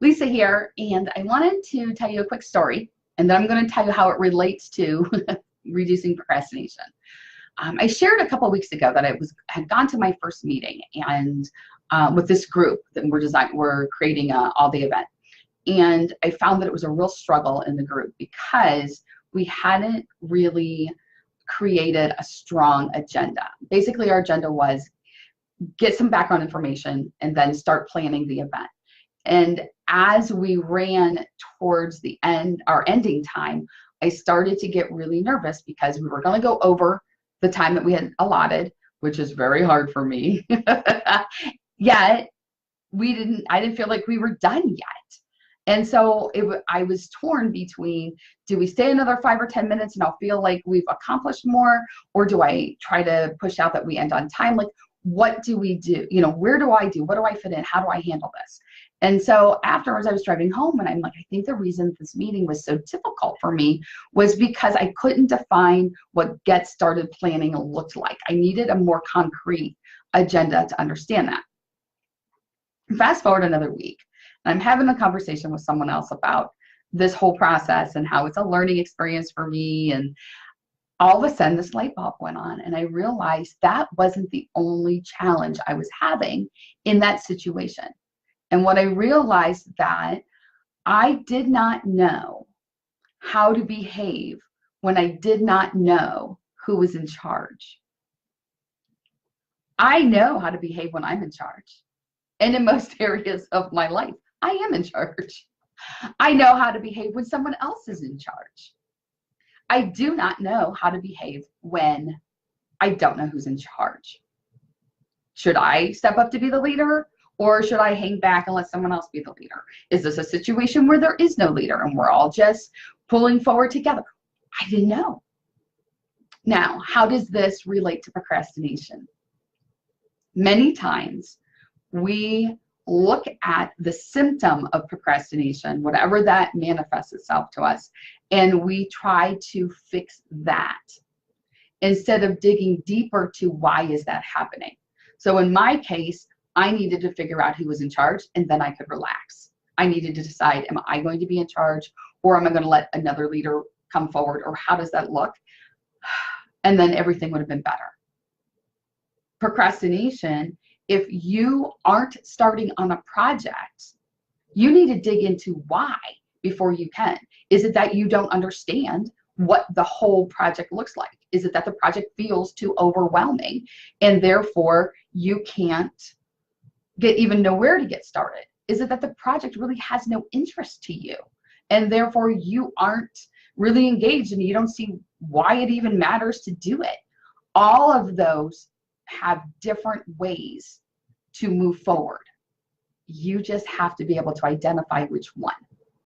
Lisa here, and I wanted to tell you a quick story, and then I'm going to tell you how it relates to reducing procrastination. I shared a couple of weeks ago that I had gone to my first meeting and with this group that we're creating an all-day event, and I found that it was a real struggle in the group because we hadn't really created a strong agenda. Basically, our agenda was get some background information and then start planning the event. And as we ran towards the end, our ending time, I started to get really nervous because we were going to go over the time that we had allotted, which is very hard for me. Yet I didn't feel like we were done yet. And so I was torn between, do we stay another 5 or 10 minutes and I'll feel like we've accomplished more, or do I try to push out that we end on time? Like, what do we do? Where do I do? What do I fit in? How do I handle this? And so afterwards, I was driving home and I'm like, I think the reason this meeting was so difficult for me was because I couldn't define what get started planning looked like. I needed a more concrete agenda to understand that. Fast forward another week, and I'm having a conversation with someone else about this whole process and how it's a learning experience for me. And all of a sudden, this light bulb went on, and I realized that wasn't the only challenge I was having in that situation. And what I realized that I did not know how to behave when I did not know who was in charge. I know how to behave when I'm in charge. And in most areas of my life, I am in charge. I know how to behave when someone else is in charge. I do not know how to behave when I don't know who's in charge. Should I step up to be the leader, or should I hang back and let someone else be the leader? Is this a situation where there is no leader and we're all just pulling forward together? I didn't know. Now, how does this relate to procrastination? Many times we look at the symptom of procrastination, whatever that manifests itself to us, and we try to fix that instead of digging deeper to why is that happening. So in my case, I needed to figure out who was in charge, and then I could relax. I needed to decide, am I going to be in charge, or am I going to let another leader come forward, or how does that look? And then everything would have been better. Procrastination, if you aren't starting on a project, you need to dig into why before you can. Is it that you don't understand what the whole project looks like? Is it that the project feels too overwhelming and therefore you can't even know where to get started? Is it that the project really has no interest to you and therefore you aren't really engaged and you don't see why it even matters to do it? All of those have different ways to move forward. You just have to be able to identify which one.